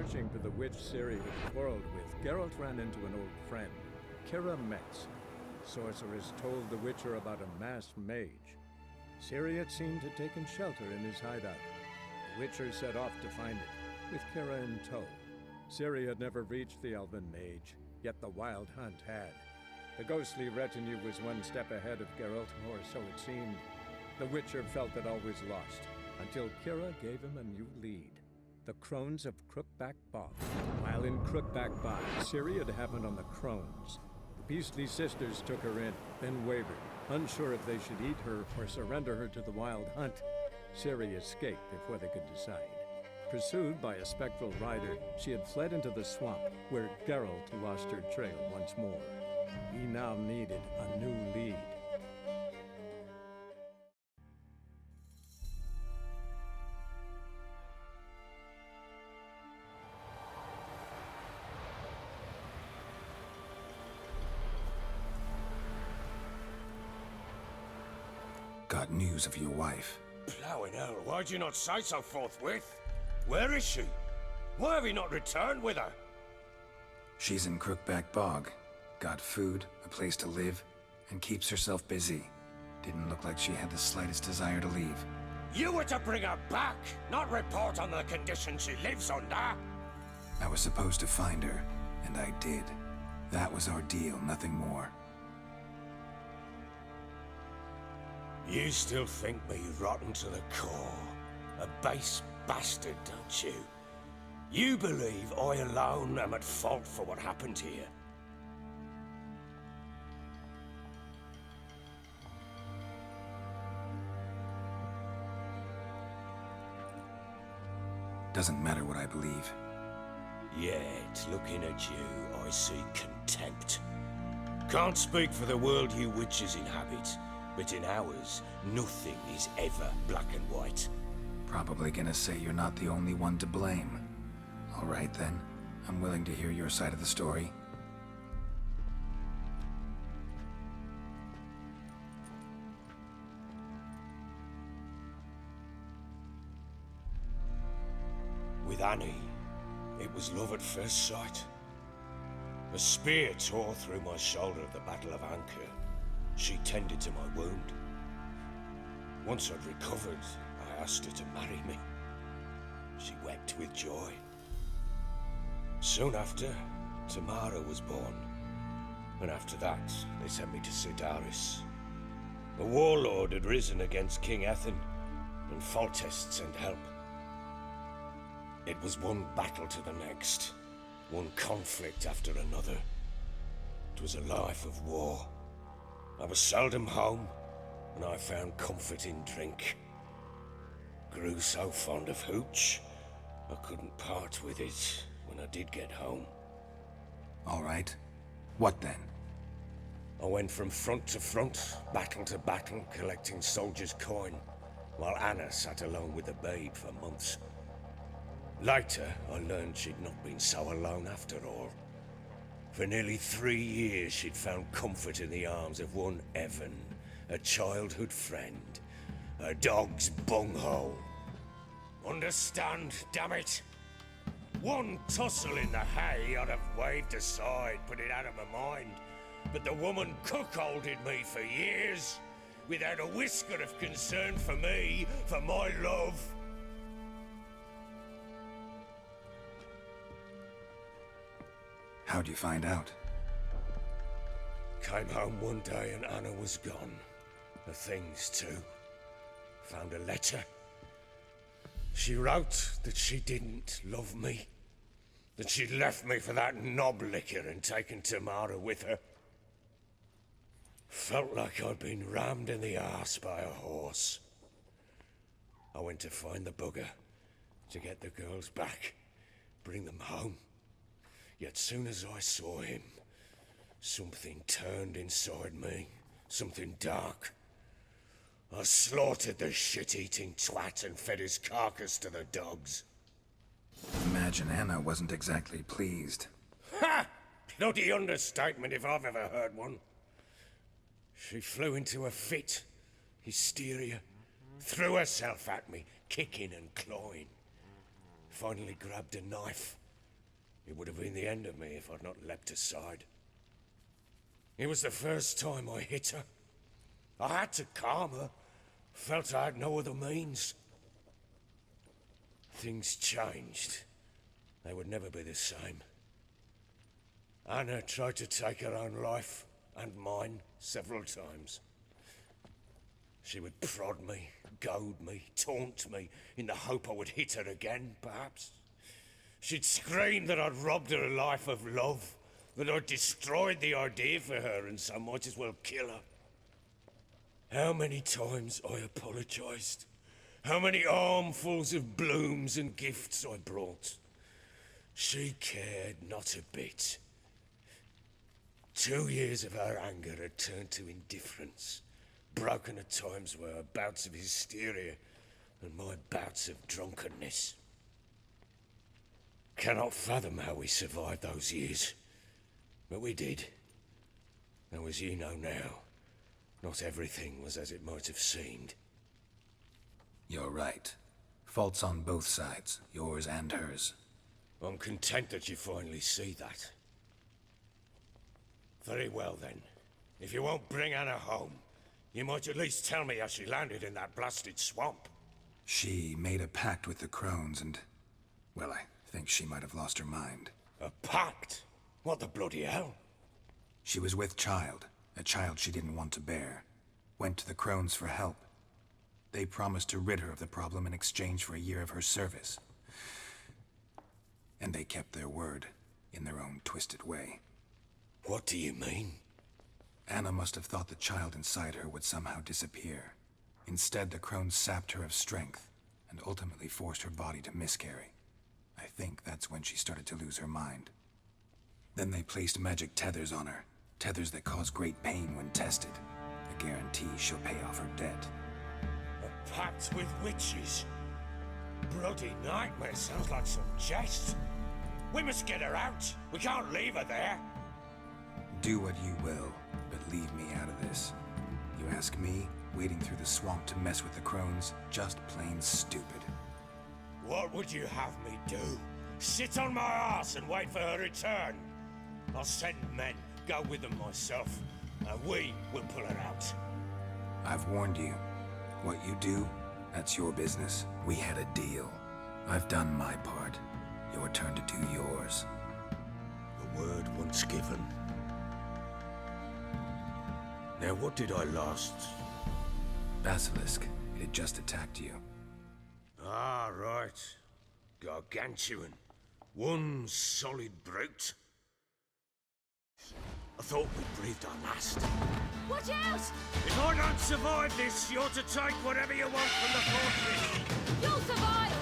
searching for the witch Ciri had quarreled with, Geralt ran into an old friend, Kira Metz. The sorceress told the Witcher about a masked mage. Ciri had seemed to have taken shelter in his hideout. The Witcher set off to find it, with Kira in tow. Ciri had never reached the elven mage, yet the Wild Hunt had. The ghostly retinue was one step ahead of Geralt, or so it seemed. The Witcher felt that all was lost, until Kira gave him a new lead. The Crones of Crookback Bog. While in Crookback Bog, Ciri had happened on the Crones. The beastly sisters took her in, then wavered, unsure if they should eat her or surrender her to the Wild Hunt. Ciri escaped before they could decide. Pursued by a spectral rider, she had fled into the swamp, where Geralt lost her trail once more. He now needed a new lead. Got news of your wife. Plowing hell, why'd you not say so forthwith? Where is she? Why have you not returned with her? She's in Crookback Bog. Got food, a place to live, and keeps herself busy. Didn't look like she had the slightest desire to leave. You were to bring her back, not report on the conditions she lives under. I was supposed to find her, and I did. That was our deal, nothing more. You still think me rotten to the core. A base bastard, don't you? You believe I alone am at fault for what happened here. Doesn't matter what I believe. Yet, looking at you, I see contempt. Can't speak for the world you witches inhabit, but in ours, nothing is ever black and white. Probably gonna say you're not the only one to blame. All right then, I'm willing to hear your side of the story. With Annie, it was love at first sight. A spear tore through my shoulder at the Battle of Anchor. She tended to my wound. Once I'd recovered, I asked her to marry me. She wept with joy. Soon after, Tamara was born. And after that, they sent me to Sidaris. A warlord had risen against King Ethan, and Foltest sent help. It was one battle to the next, one conflict after another. It was a life of war. I was seldom home, and I found comfort in drink. Grew so fond of hooch, I couldn't part with it when I did get home. All right. What then? I went from front to front, battle to battle, collecting soldiers' coin, while Anna sat alone with the babe for months. Later, I learned she'd not been so alone after all. For nearly 3 years, she'd found comfort in the arms of one Evan, a childhood friend, a dog's bunghole. Understand, damn it? One tussle in the hay I'd have waved aside, put it out of my mind. But the woman cuckolded me for years, without a whisker of concern for me, for my love. How'd you find out? Came home one day and Anna was gone. The things too. Found a letter. She wrote that she didn't love me. That she'd left me for that knob licker and taken Tamara with her. Felt like I'd been rammed in the arse by a horse. I went to find the bugger, to get the girls back, bring them home. Yet soon as I saw him, something turned inside me, something dark. I slaughtered the shit-eating twat and fed his carcass to the dogs. Imagine Anna wasn't exactly pleased. Ha! Bloody understatement if I've ever heard one. She flew into a fit, hysteria, threw herself at me, kicking and clawing. Finally grabbed a knife, It would have been the end of me if I'd not leapt aside. It was the first time I hit her. I had to calm her. Felt I had no other means. Things changed. They would never be the same. Anna tried to take her own life, and mine, several times. She would prod me, goad me, taunt me, in the hope I would hit her again, perhaps. She'd scream that I'd robbed her life of love, that I'd destroyed the idea for her and so might as well kill her. How many times I apologized. How many armfuls of blooms and gifts I brought. She cared not a bit. 2 years of her anger had turned to indifference, broken at times by her bouts of hysteria and my bouts of drunkenness. Cannot fathom how we survived those years, but we did. Though as you know now, not everything was as it might have seemed. You're right. Faults on both sides, yours and hers. I'm content that you finally see that. Very well then. If you won't bring Anna home, you might at least tell me how she landed in that blasted swamp. She made a pact with the crones and... well, I think she might have lost her mind. A pact? What the bloody hell? She was with child, a child she didn't want to bear. Went to the crones for help. They promised to rid her of the problem in exchange for a year of her service. And they kept their word, in their own twisted way. What do you mean? Anna must have thought the child inside her would somehow disappear. Instead, the crones sapped her of strength, and ultimately forced her body to miscarry. I think that's when she started to lose her mind. Then they placed magic tethers on her, tethers that cause great pain when tested. A guarantee she'll pay off her debt. A pact with witches? Bloody nightmare, sounds like some jest. We must get her out. We can't leave her there. Do what you will, but leave me out of this. You ask me, wading through the swamp to mess with the crones, just plain stupid. What would you have me do? Sit on my ass and wait for her return? I'll send men, go with them myself, and we will pull her out. I've warned you. What you do, that's your business. We had a deal. I've done my part. Your turn to do yours. The word once given. Now what did I last? Basilisk. It had just attacked you. Ah, right. Gargantuan. One solid brute. I thought we breathed our last. Watch out! If I don't survive this, you're to take whatever you want from the fortress. You'll survive!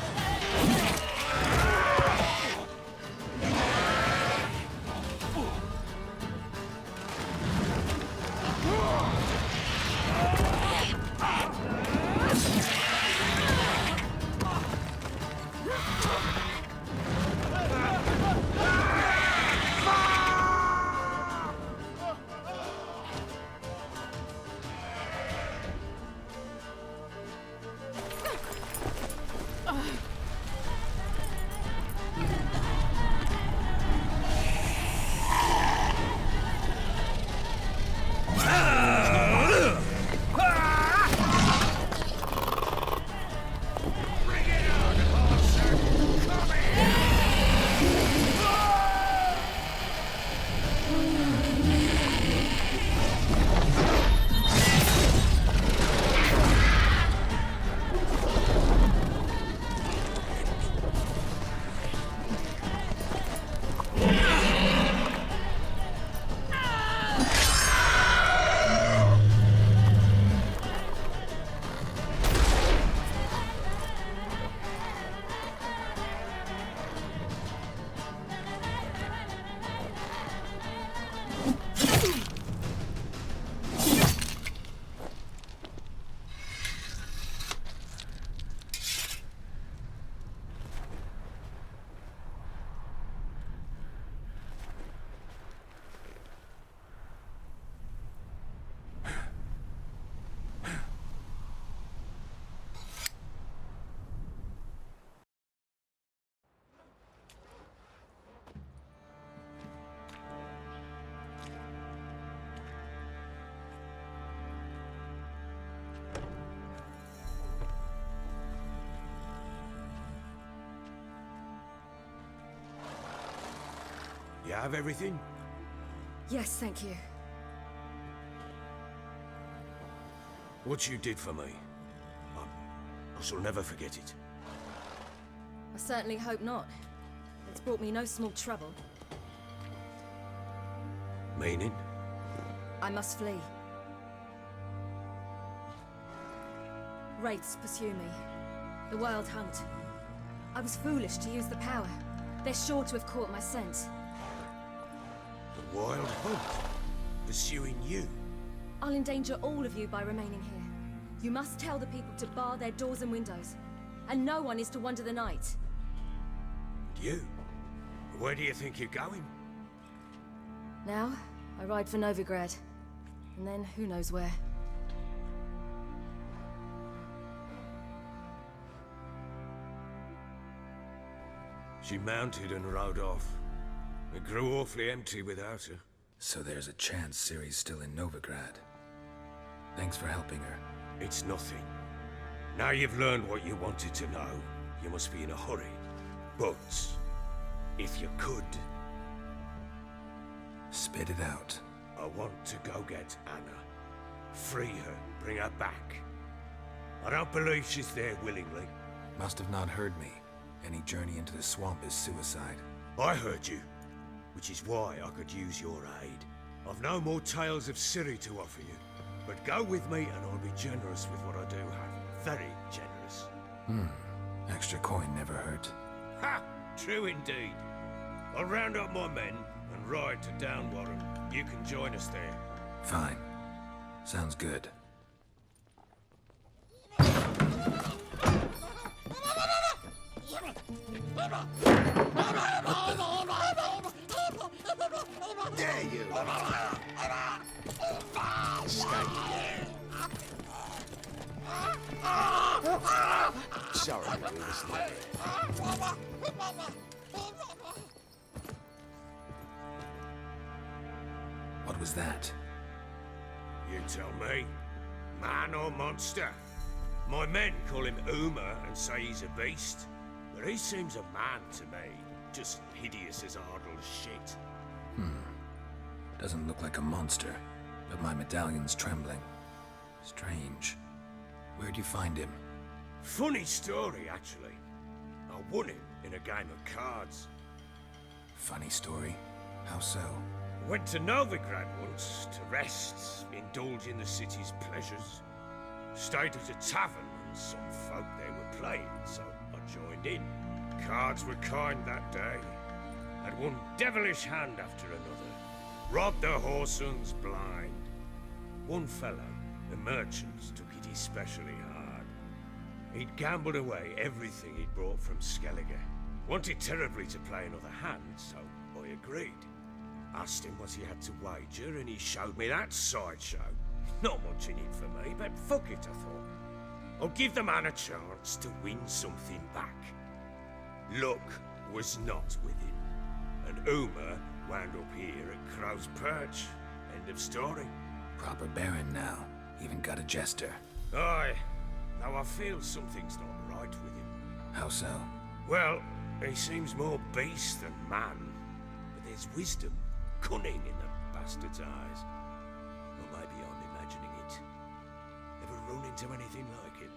You have everything? Yes, thank you. What you did for me, I shall never forget it. I certainly hope not. It's brought me no small trouble. Meaning? I must flee. Wraiths pursue me. The Wild Hunt. I was foolish to use the power. They're sure to have caught my scent. The Wild Hunt? Pursuing you? I'll endanger all of you by remaining here. You must tell the people to bar their doors and windows. And no one is to wander the night. You? Where do you think you're going? Now, I ride for Novigrad. And then, who knows where. She mounted and rode off. It grew awfully empty without her. So there's a chance Ciri's still in Novigrad. Thanks for helping her. It's nothing. Now you've learned what you wanted to know, you must be in a hurry. But, if you could... Spit it out. I want to go get Anna. Free her, bring her back. I don't believe she's there willingly. Must have not heard me. Any journey into the swamp is suicide. I heard you, which is why I could use your aid. I've no more tales of Ciri to offer you, but go with me and I'll be generous with what I do have. Very generous. Extra coin never hurt. Ha! True indeed. I'll round up my men and ride to Downwarren. You can join us there. Fine. Sounds good. Dare you! Stay here. Sorry, What was that? You tell me. Man or monster? My men call him Uma and say he's a beast. But he seems a man to me. Just hideous as Ardle's shit. Doesn't look like a monster, but my medallion's trembling. Strange. Where'd you find him? Funny story, actually. I won him in a game of cards. Funny story? How so? Went to Novigrad once to rest, indulge in the city's pleasures. Stayed at a tavern and some folk there were playing, so I joined in. Cards were kind that day. Had one devilish hand after another. Robbed the whoresun's blind. One fellow, a merchant, took it especially hard. He'd gambled away everything he'd brought from Skellige. Wanted terribly to play another hand, so I agreed. Asked him what he had to wager, and he showed me that sideshow. Not much in it for me, but fuck it, I thought. I'll give the man a chance to win something back. Luck was not with him, and Uma wound up here at Crow's Perch. End of story. Proper baron now. Even got a jester. Aye, though I feel something's not right with him. How so? Well, he seems more beast than man, but there's wisdom, cunning in the bastard's eyes. Or maybe I'm imagining it. Ever run into anything like it?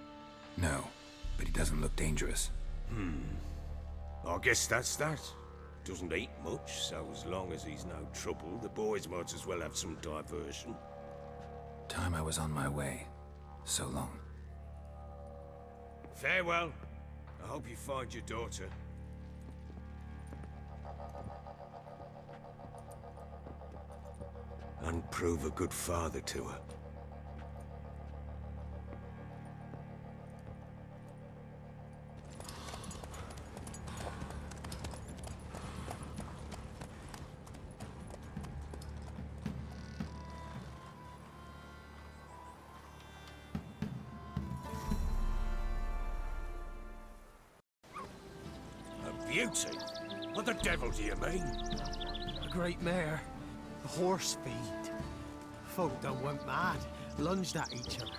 No, but he doesn't look dangerous. I guess that's that. Doesn't eat much, so as long as he's no trouble, the boys might as well have some diversion. Time I was on my way. So long. Farewell. I hope you find your daughter. And prove a good father to her. A beauty? What the devil do you mean? A great mare. A horse feed. Folk done went mad, lunged at each other,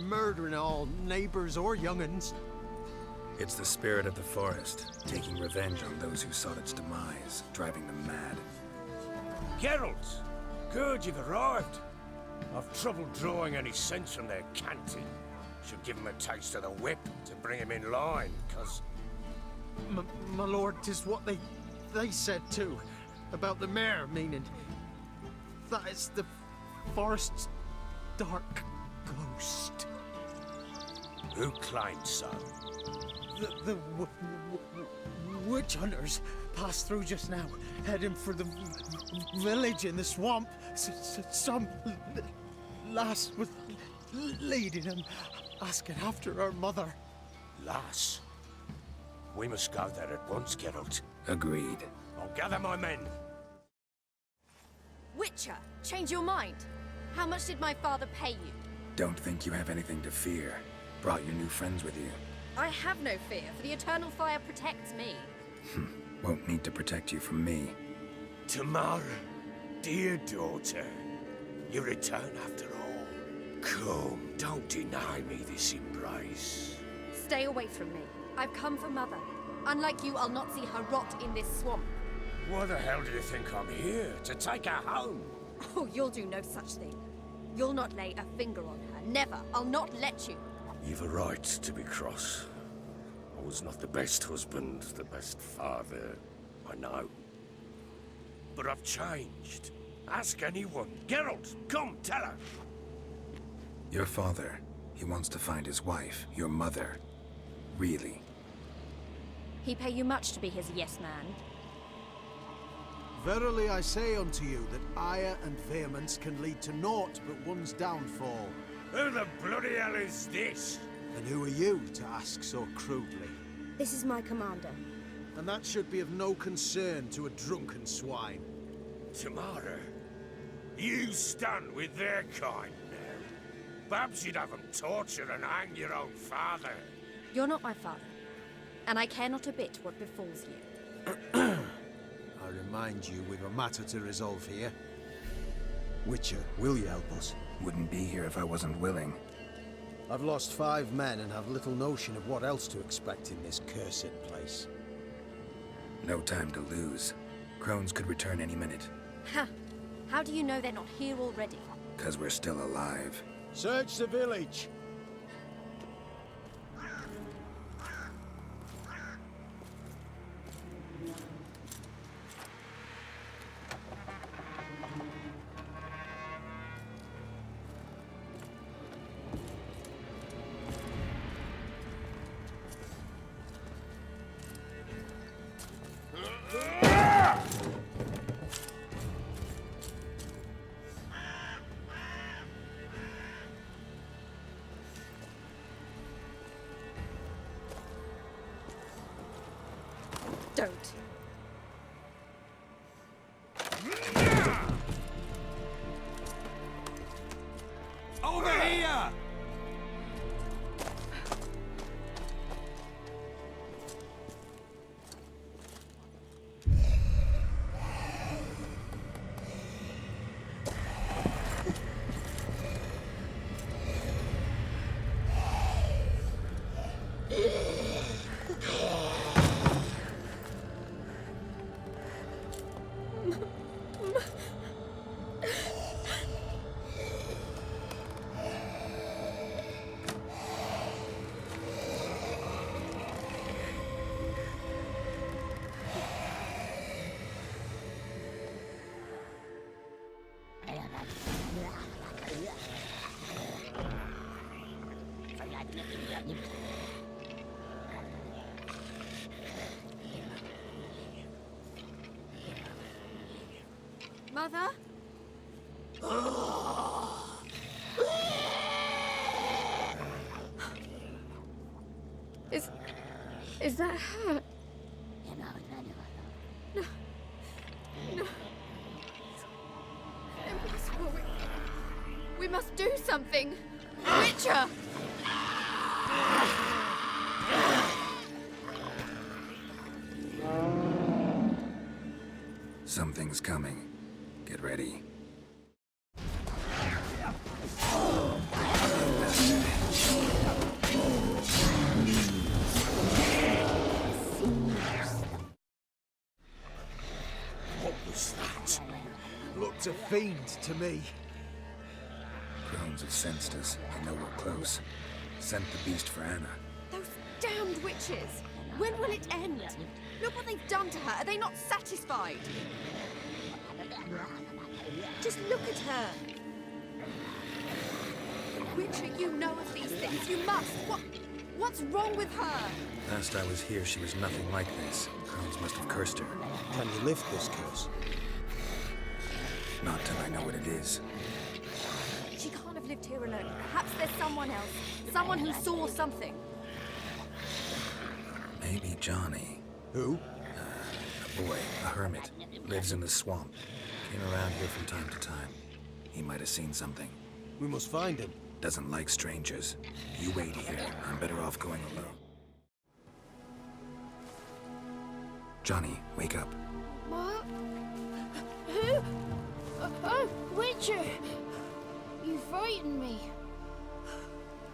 murdering all neighbors or young'uns. It's the spirit of the forest, taking revenge on those who sought its demise, driving them mad. Geralt! Good, you've arrived. I've trouble drawing any sense from their canting. Should give him a taste of the whip to bring him in line, 'cause... My lord, 'tis what they said too. About the mare, meaning... that it's the forest's dark ghost. Who claimed so? The witch hunters passed through just now, heading for the village in the swamp. Some lass was leading them, asking after her mother. Lass? We must go there at once, Geralt. Agreed. I'll gather my men. Witcher, change your mind. How much did my father pay you? Don't think you have anything to fear. Brought your new friends with you. I have no fear, for the eternal fire protects me. Won't need to protect you from me. Tamara, dear daughter, you return after all. Come, don't deny me this embrace. Stay away from me. I've come for Mother. Unlike you, I'll not see her rot in this swamp. Why the hell do you think I'm here? To take her home? Oh, you'll do no such thing. You'll not lay a finger on her. Never. I'll not let you. You've a right to be cross. I was not the best husband, the best father, I know. But I've changed. Ask anyone. Geralt, come, tell her. Your father, he wants to find his wife, your mother. Really? He pay you much to be his yes man. Verily I say unto you that ire and vehemence can lead to naught but one's downfall. Who the bloody hell is this? And who are you to ask so crudely? This is my commander. And that should be of no concern to a drunken swine. Tamara, you stand with their kind now. Perhaps you'd have them torture and hang your own father. You're not my father, and I care not a bit what befalls you. I remind you we've a matter to resolve here. Witcher, will you help us? Wouldn't be here if I wasn't willing. I've lost 5 men and have little notion of what else to expect in this cursed place. No time to lose. Crones could return any minute. Ha! How do you know they're not here already? 'Cause we're still alive. Search the village! Don't. Over here! Mother? Is that her? No. No. Impossible. We must do something. Witcher! Something's coming. Get ready. What was that? It's a fiend to me. Crones have sensed us. They know we're close. Sent the beast for Anna. Those damned witches! When will it end? Look what they've done to her. Are they not satisfied? Just look at her. Witcher, you know of these things. You must. What's wrong with her? Last I was here, she was nothing like this. Crones must have cursed her. Can you lift this curse? Not till I know what it is. She can't have lived here alone. Perhaps there's someone else. Someone who saw something. Maybe Johnny. Who? A boy, a hermit. Lives in the swamp. Came around here from time to time. He might have seen something. We must find him. Doesn't like strangers. You wait here. I'm better off going alone. Johnny, wake up. What? Who? Oh, Witcher! You frightened me.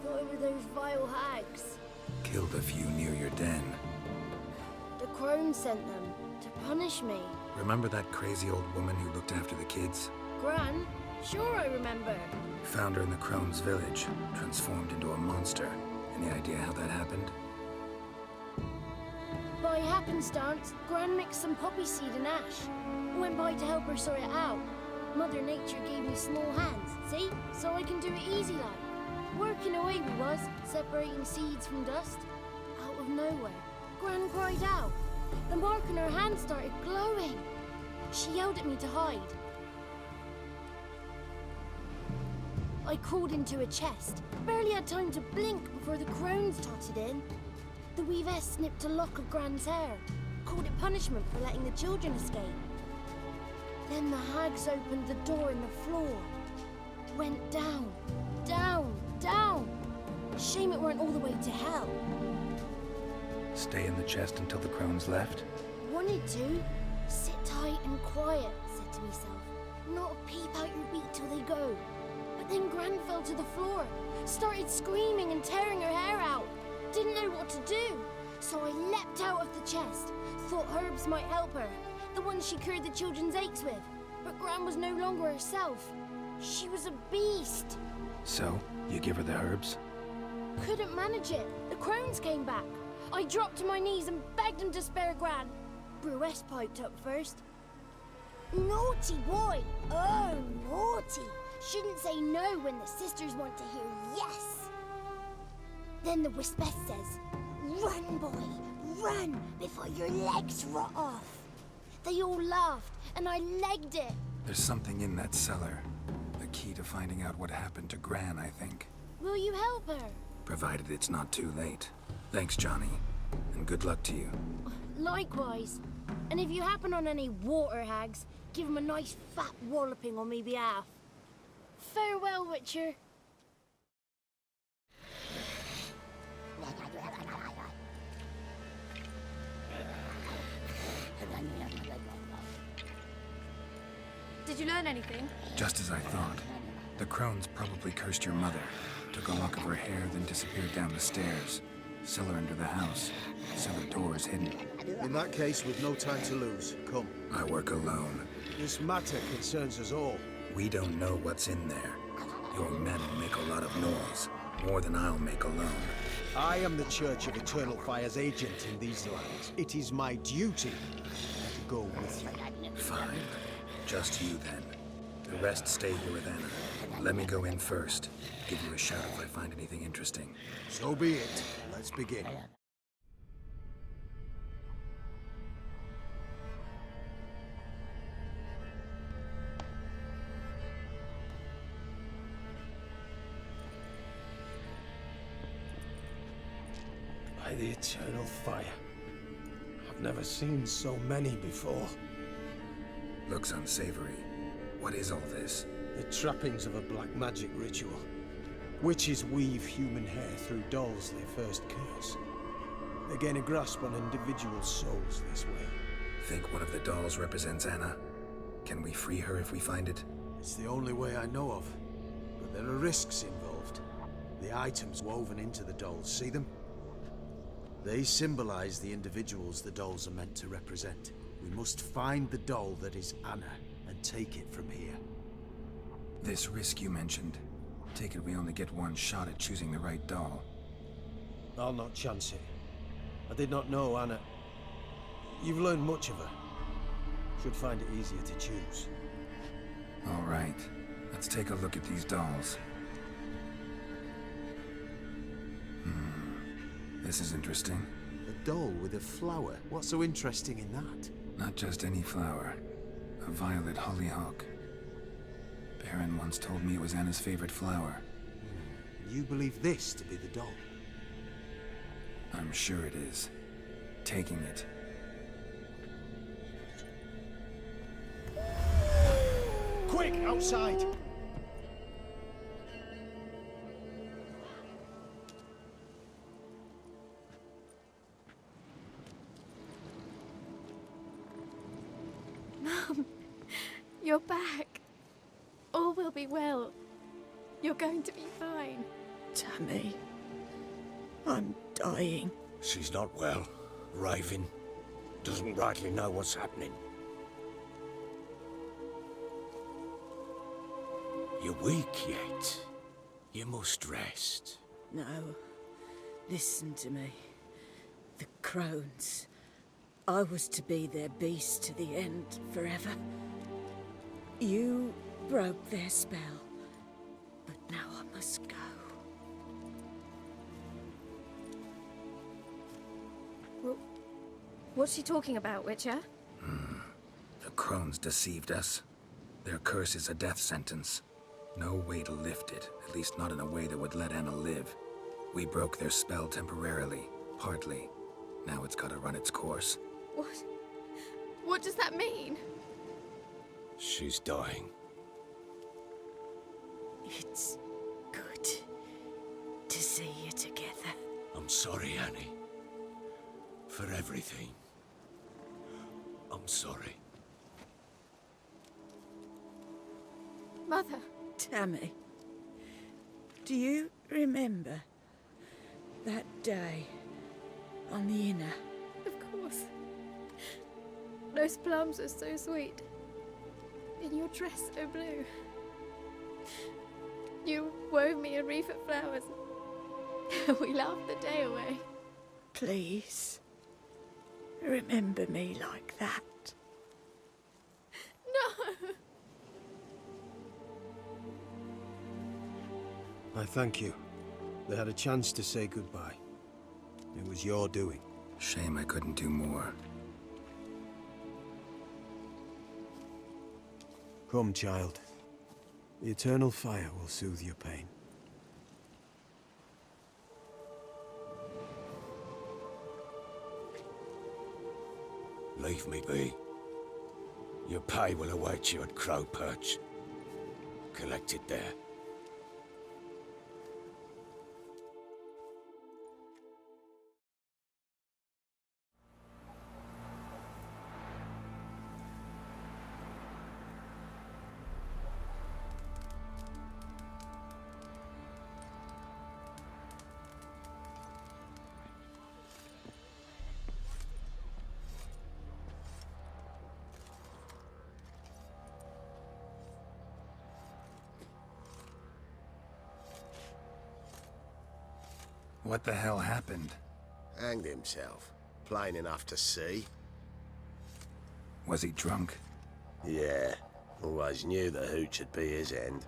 Thought it were those vile hags. Killed a few near your den. The crone sent them to punish me. Remember that crazy old woman who looked after the kids? Gran? Sure I remember. Found her in the Crone's village, transformed into a monster. Any idea how that happened? By happenstance, Gran mixed some poppy seed and ash. Went by to help her sort it out. Mother Nature gave me small hands, see? So I can do it easy like. Working away we was, separating seeds from dust. Out of nowhere, Gran cried out. The mark on her hand started glowing. She yelled at me to hide. I crawled into a chest. Barely had time to blink before the crones totted in. The weavess snipped a lock of Gran's hair. Called it punishment for letting the children escape. Then the hags opened the door in the floor. Went down, down, down. Shame it weren't all the way to hell. Stay in the chest until the Crones left? Wanted to. Sit tight and quiet, said to myself. Not peep out your beak till they go. But then Gran fell to the floor. Started screaming and tearing her hair out. Didn't know what to do. So I leapt out of the chest. Thought herbs might help her. The ones she cured the children's aches with. But Gran was no longer herself. She was a beast. So, you give her the herbs? Couldn't manage it. The crones came back. I dropped to my knees and begged them to spare Gran. Bruess piped up first. Naughty boy! Oh, naughty! Shouldn't say no when the sisters want to hear yes. Then the Wispess says, run, boy, run, before your legs rot off. They all laughed, and I legged it. There's something in that cellar. The key to finding out what happened to Gran, I think. Will you help her? Provided it's not too late. Thanks, Johnny. And good luck to you. Likewise. And if you happen on any water hags, give them a nice fat walloping on me behalf. Farewell, Witcher. Did you learn anything? Just as I thought. The Crones probably cursed your mother. Took a lock of her hair, then disappeared down the stairs. Cellar under the house. Cellar door is hidden. In that case, we've no time to lose. Come. I work alone. This matter concerns us all. We don't know what's in there. Your men will make a lot of noise. More than I'll make alone. I am the Church of Eternal Fire's agent in these lands. It is my duty to go with you. Fine. Just you, then. The rest stay here with Anna. Let me go in first. Give you a shout if I find anything interesting. So be it. Let's begin. By the eternal fire. I've never seen so many before. Looks unsavory. What is all this? The trappings of a black magic ritual. Witches weave human hair through dolls they first curse. They gain a grasp on individual souls this way. Think one of the dolls represents Anna? Can we free her if we find it? It's the only way I know of. But there are risks involved. The items woven into the dolls, see them? They symbolize the individuals the dolls are meant to represent. We must find the doll that is Anna and take it from here. This risk you mentioned. Take it we only get one shot at choosing the right doll. I'll not chance it. I did not know Anna. You've learned much of her. Should find it easier to choose. All right. Let's take a look at these dolls. This is interesting. A doll with a flower. What's so interesting in that? Not just any flower. A violet hollyhock. Baron once told me it was Anna's favorite flower. You believe this to be the doll? I'm sure it is. Taking it. Quick, outside! Mum, you're back. All will be well. You're going to be fine. Tammy, I'm dying. She's not well. Raving. Doesn't rightly know what's happening. You're weak yet. You must rest. No. Listen to me. The crones. I was to be their beast to the end, forever. You broke their spell. But now I must go. What's she talking about, Witcher? The crones deceived us. Their curse is a death sentence. No way to lift it, at least not in a way that would let Anna live. We broke their spell temporarily, partly. Now it's gotta run its course. What? What does that mean? She's dying. It's good to see you together. I'm sorry, Annie. For everything. I'm sorry. Mother. Tammy, do you remember that day on the Inner? Of course. Those plums are so sweet. And your dress so blue. You wove me a wreath of flowers. We laughed the day away. Please, remember me like that. No! I thank you. They had a chance to say goodbye. It was your doing. Shame I couldn't do more. Come, child. The eternal fire will soothe your pain. Leave me be. Your pay will await you at Crow Perch. Collect it there. What the hell happened? Hanged himself. Plain enough to see. Was he drunk? Yeah. Always knew the hooch would be his end.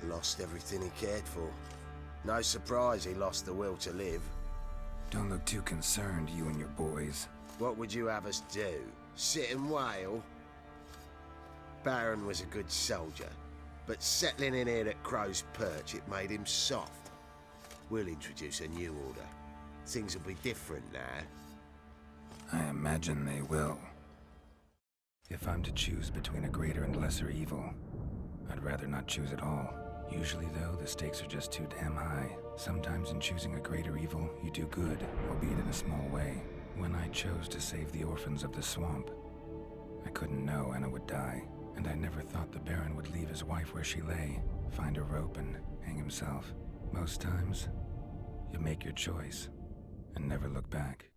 Lost everything he cared for. No surprise he lost the will to live. Don't look too concerned, you and your boys. What would you have us do? Sit and wail? Baron was a good soldier, but settling in here at Crow's Perch, it made him soft. We'll introduce a new order. Things will be different now. I imagine they will. If I'm to choose between a greater and lesser evil, I'd rather not choose at all. Usually, though, the stakes are just too damn high. Sometimes in choosing a greater evil, you do good, albeit in a small way. When I chose to save the orphans of the swamp, I couldn't know Anna would die, and I never thought the Baron would leave his wife where she lay, find a rope and hang himself. Most times, you make your choice and never look back.